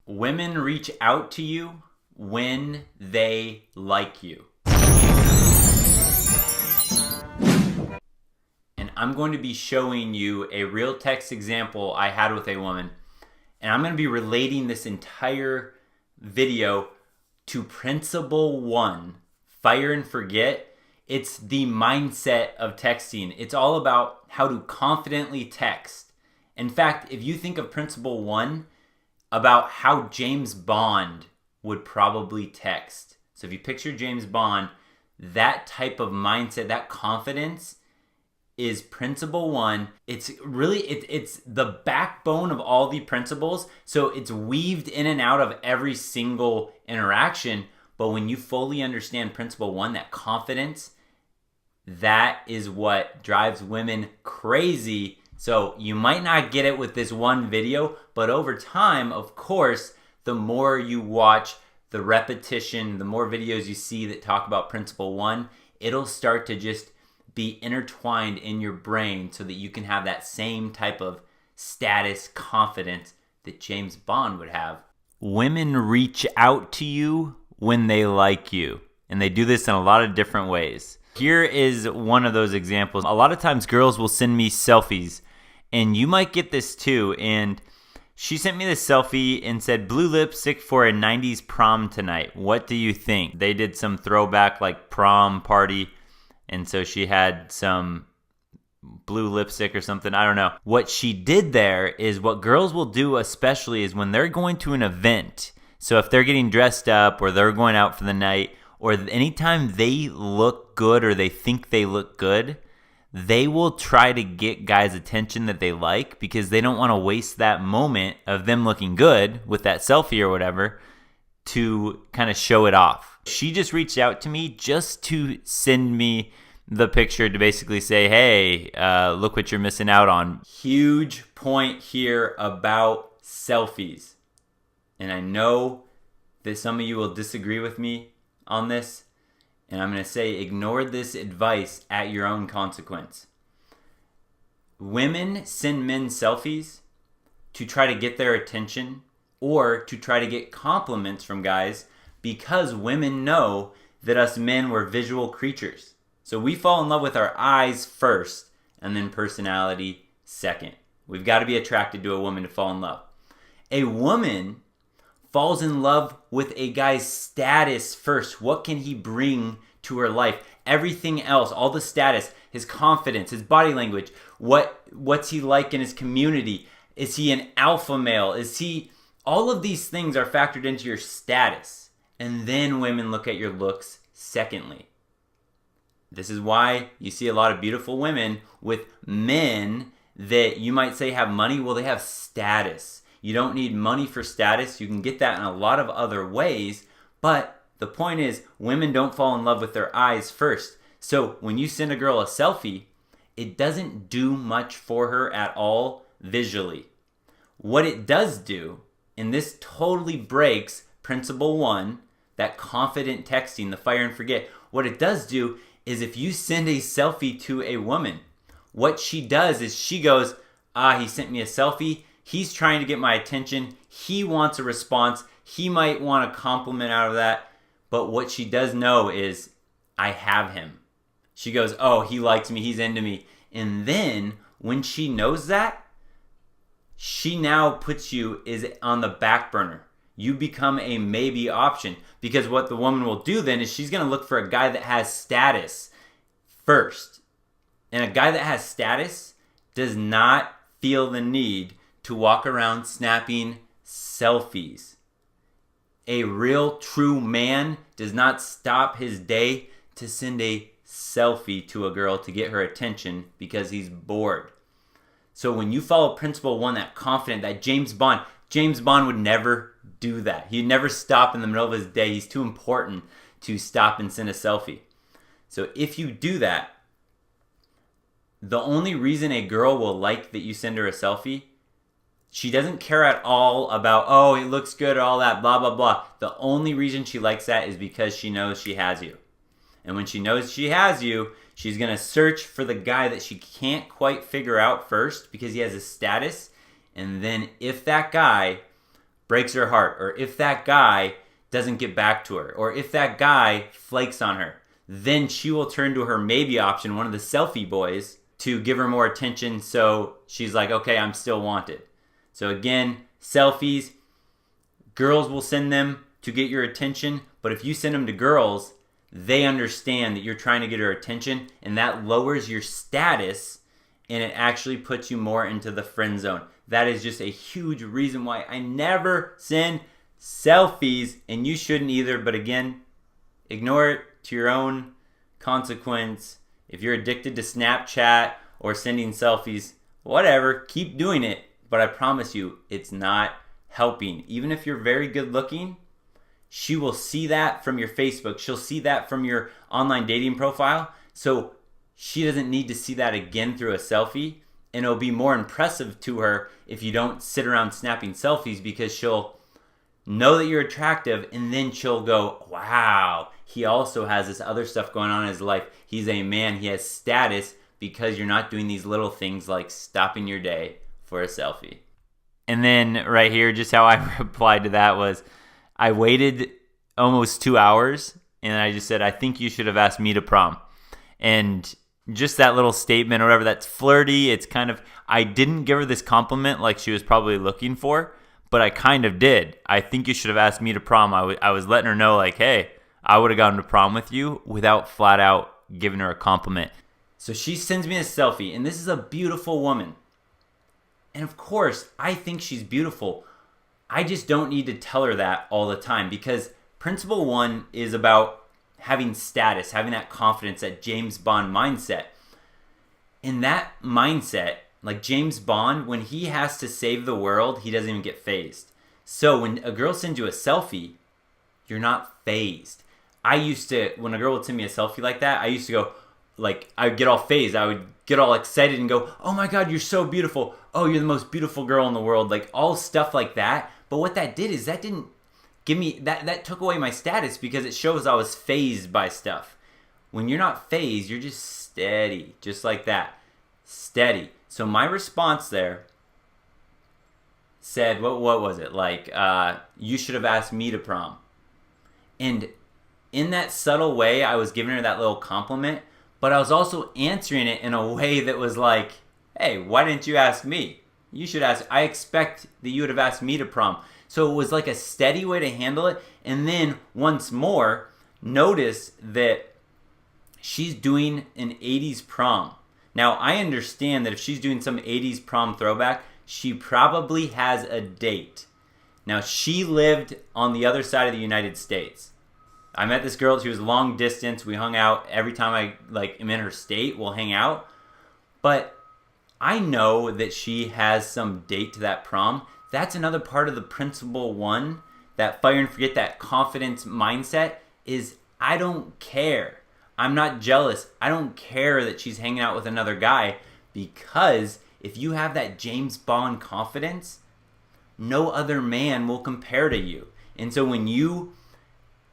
Women reach out to you when they like you. And I'm going to be showing you a real text example I had with a woman. And I'm going to be relating this entire video to Principle 1, Fire and Forget. It's the mindset of texting. It's all about how to confidently text. In fact, if you think of Principle 1, about how James Bond would probably text. So if you picture James Bond, that type of mindset, that confidence is Principle 1. It's really, it's the backbone of all the principles. So it's weaved in and out of every single interaction. But when you fully understand Principle 1, that confidence, that is what drives women crazy. So you might not get it with this one video, but over time, of course, the more you watch, the repetition, the more videos you see that talk about Principle 1, it'll start to just be intertwined in your brain so that you can have that same type of status, confidence that James Bond would have. Women reach out to you when they like you, and they do this in a lot of different ways. Here is one of those examples. A lot of times girls will send me selfies, and you might get this too. And she sent me this selfie and said, "Blue lipstick for a 90s prom tonight. What do you think?" They did some throwback like prom party, and so she had some blue lipstick or something. I don't know. What she did there is what girls will do, especially is when they're going to an event. So if they're getting dressed up or they're going out for the night, or anytime they look good or they think they look good, they will try to get guys' attention that they like because they don't want to waste that moment of them looking good with that selfie or whatever to kind of show it off. She just reached out to me just to send me the picture to basically say, hey, look what you're missing out on. Huge point here about selfies. And I know that some of you will disagree with me on this, and I'm going to say ignore this advice at your own consequence. Women send men selfies to try to get their attention or to try to get compliments from guys because women know that us men were visual creatures. So we fall in love with our eyes first and then personality second. We've got to be attracted to a woman to fall in love. A woman falls in love with a guy's status first. What can he bring to her life? Everything else, all the status, his confidence, his body language, what's he like in his community? Is he an alpha male? All of these things are factored into your status. And then women look at your looks secondly. This is why you see a lot of beautiful women with men that you might say have money. Well, they have status. You don't need money for status. You can get that in a lot of other ways. But the point is, women don't fall in love with their eyes first. So when you send a girl a selfie, it doesn't do much for her at all visually. What it does do, and this totally breaks Principle 1, that confident texting, the fire and forget. What it does do is if you send a selfie to a woman, what she does is she goes, he sent me a selfie. He's trying to get my attention. He wants a response. He might want a compliment out of that. But what she does know is, I have him. She goes, oh, he likes me. He's into me. And then when she knows that, she now puts you on the back burner. You become a maybe option. Because what the woman will do then is she's going to look for a guy that has status first. And a guy that has status does not feel the need to walk around snapping selfies. A real true man does not stop his day to send a selfie to a girl to get her attention because he's bored. So when you follow Principle 1, that confident, that James Bond would never do that. He'd never stop in the middle of his day. He's too important to stop and send a selfie. So if you do that, the only reason a girl will like that you send her a selfie, she doesn't care at all about, oh, it looks good, all that, blah, blah, blah. The only reason she likes that is because she knows she has you. And when she knows she has you, she's going to search for the guy that she can't quite figure out first because he has a status. And then if that guy breaks her heart, or if that guy doesn't get back to her, or if that guy flakes on her, then she will turn to her maybe option, one of the selfie boys, to give her more attention, so she's like, okay, I'm still wanted. So again, selfies, girls will send them to get your attention, but if you send them to girls, they understand that you're trying to get her attention, and that lowers your status, and it actually puts you more into the friend zone. That is just a huge reason why I never send selfies, and you shouldn't either. But again, ignore it to your own consequence. If you're addicted to Snapchat or sending selfies, whatever, keep doing it. But I promise you, it's not helping. Even if you're very good looking, she will see that from your Facebook. She'll see that from your online dating profile. So she doesn't need to see that again through a selfie. And it'll be more impressive to her if you don't sit around snapping selfies, because she'll know that you're attractive, and then she'll go, wow, he also has this other stuff going on in his life. He's a man, he has status, because you're not doing these little things like stopping your day for a selfie. And then right here, just how I replied to that was, I waited almost 2 hours, and I just said, I think you should have asked me to prom. And just that little statement or whatever, that's flirty. It's kind of, I didn't give her this compliment like she was probably looking for, but I kind of did. I think you should have asked me to prom. I was letting her know, like, hey, I would have gone to prom with you, without flat out giving her a compliment. So she sends me a selfie, and this is a beautiful woman. And of course, I think she's beautiful. I just don't need to tell her that all the time, because principle one is about having status, having that confidence, that James Bond mindset. In that mindset, like James Bond, when he has to save the world, he doesn't even get fazed. So when a girl sends you a selfie, you're not fazed. I used to, when a girl would send me a selfie like that, I used to go, like, I would get all fazed. I would get all excited and go, oh my God, you're so beautiful. Oh, you're the most beautiful girl in the world. Like, all stuff like that. But what that did is that didn't give me, that took away my status, because it shows I was fazed by stuff. When you're not fazed, you're just steady, just like that. Steady. So my response there said, what was it? Like, you should have asked me to prom. And in that subtle way, I was giving her that little compliment, but I was also answering it in a way that was like, hey, why didn't you ask me? You should ask. I expect that you would have asked me to prom. So it was like a steady way to handle it. And then once more, notice that she's doing an 80s prom. Now, I understand that if she's doing some 80s prom throwback, she probably has a date. Now, she lived on the other side of the United States. I met this girl, she was long distance. We hung out every time am in her state, we'll hang out. But I know that she has some date to that prom. That's another part of the principle one, that fire and forget, that confidence mindset, is I don't care. I'm not jealous. I don't care that she's hanging out with another guy, because if you have that James Bond confidence, no other man will compare to you. And so when you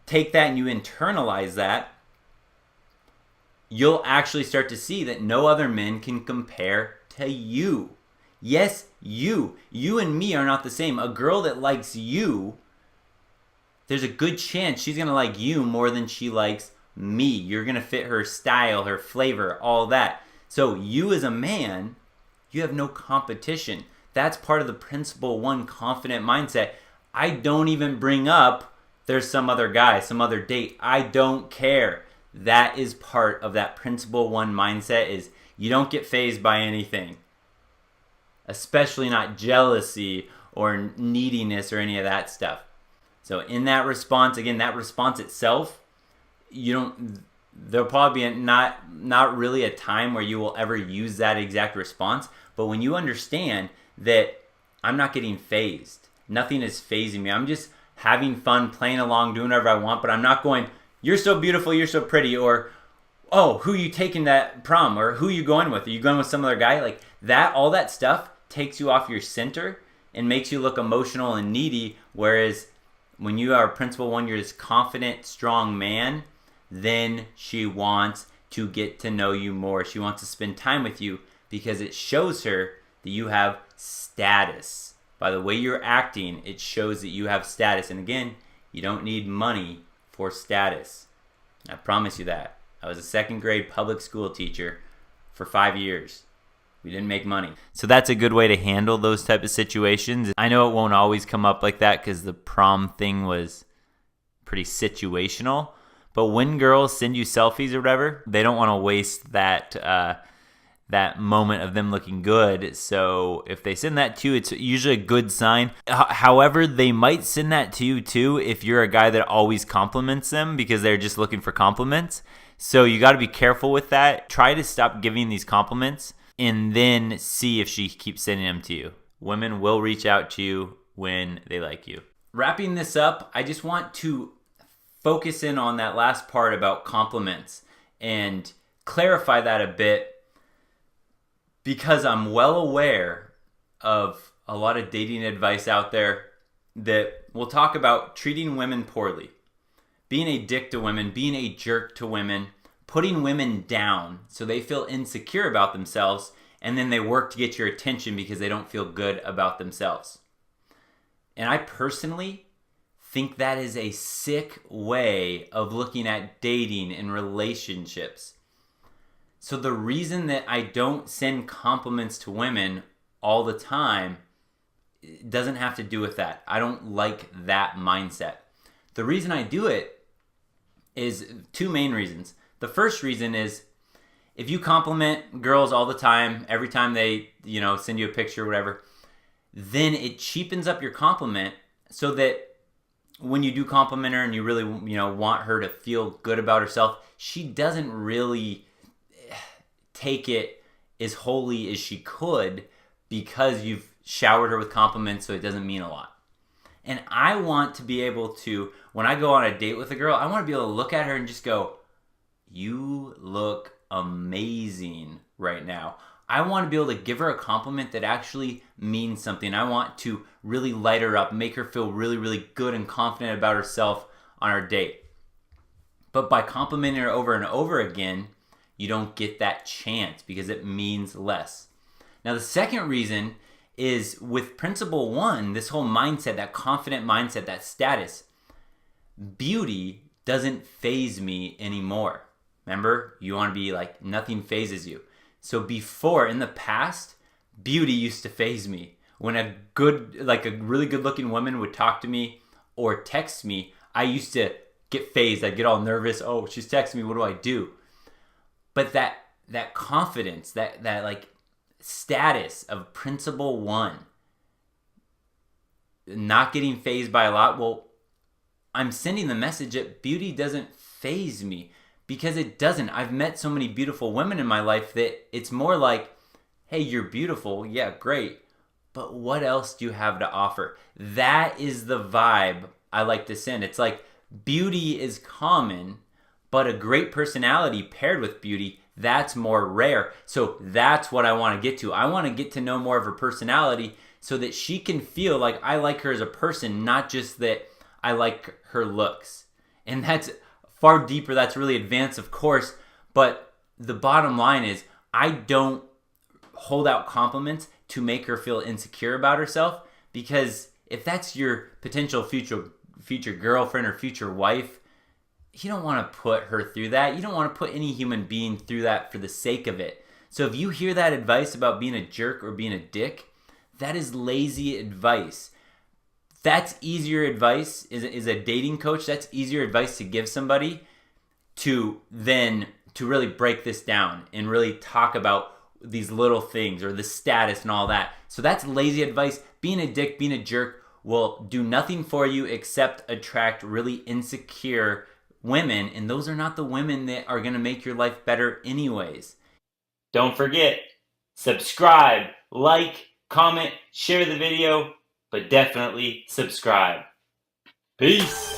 take that and you internalize that, you'll actually start to see that no other men can compare to you. Yes, you. You and me are not the same. A girl that likes you, there's a good chance she's going to like you more than she likes me. You're going to fit her style, her flavor, all that. So you as a man, you have no competition. That's part of the principle one, confident mindset. I don't even bring up there's some other guy, some other date. I don't care. That is part of that principle one mindset, is you don't get fazed by anything. Especially not jealousy or neediness or any of that stuff. So in that response, again, that response itself, there'll probably be not really a time where you will ever use that exact response. But when you understand that I'm not getting fazed, nothing is fazing me. I'm just having fun, playing along, doing whatever I want, but I'm not going, you're so beautiful, you're so pretty, or, oh, who you taking that prom, or who you going with? Are you going with some other guy? Like that, all that stuff takes you off your center and makes you look emotional and needy, whereas when you are principle one, you're this confident, strong man, then she wants to get to know you more. She wants to spend time with you, because it shows her that you have status. By the way you're acting, it shows that you have status. And again, you don't need money for status. I promise you that. I was a second grade public school teacher for 5 years. We didn't make money. So that's a good way to handle those type of situations. I know it won't always come up like that because the prom thing was pretty situational. But when girls send you selfies or whatever, they don't want to waste that moment of them looking good. So if they send that to you, it's usually a good sign. However, they might send that to you too if you're a guy that always compliments them because they're just looking for compliments. So you got to be careful with that. Try to stop giving these compliments and then see if she keeps sending them to you. Women will reach out to you when they like you. Wrapping this up, I just want to focus in on that last part about compliments and clarify that a bit because I'm well aware of a lot of dating advice out there that will talk about treating women poorly, being a dick to women, being a jerk to women, putting women down so they feel insecure about themselves, and then they work to get your attention because they don't feel good about themselves. And I personally think that is a sick way of looking at dating and relationships. So the reason that I don't send compliments to women all the time doesn't have to do with that. I don't like that mindset. The reason I do it is two main reasons. The first reason is if you compliment girls all the time, every time they, send you a picture or whatever, then it cheapens up your compliment so that when you do compliment her and you really, want her to feel good about herself, she doesn't really take it as wholly as she could because you've showered her with compliments, so it doesn't mean a lot. And I want to be able to, when I go on a date with a girl, I want to be able to look at her and just go, "You look amazing right now." I want to be able to give her a compliment that actually means something. I want to really light her up, make her feel really, really good and confident about herself on our date. But by complimenting her over and over again, you don't get that chance because it means less. Now, the second reason is with principle one, this whole mindset, that confident mindset, that status, beauty doesn't faze me anymore. Remember, you want to be like nothing phases you. So before, in the past, beauty used to faze me. When a really good looking woman would talk to me or text me, I used to get phased. I'd get all nervous. Oh, she's texting me. What do I do? But that confidence, that like status of principle one, not getting phased by a lot. Well, I'm sending the message that beauty doesn't faze me because it doesn't. I've met so many beautiful women in my life that it's more like, hey, you're beautiful. Yeah, great. But what else do you have to offer? That is the vibe I like to send. It's like beauty is common, but a great personality paired with beauty, that's more rare. So that's what I want to get to. I want to get to know more of her personality so that she can feel like I like her as a person, not just that I like her looks. And that's far deeper. That's really advanced, of course. But the bottom line is I don't hold out compliments to make her feel insecure about herself, because if that's your potential future girlfriend or future wife, you don't want to put her through that. You don't want to put any human being through that for the sake of it. So if you hear that advice about being a jerk or being a dick, that is lazy advice. That's easier advice is a dating coach. That's easier advice to give somebody to really break this down and really talk about these little things or the status and all that. So that's lazy advice. Being a dick, being a jerk will do nothing for you except attract really insecure women, and those are not the women that are going to make your life better anyways. Don't forget, subscribe, like, comment, share the video, but definitely subscribe. Peace.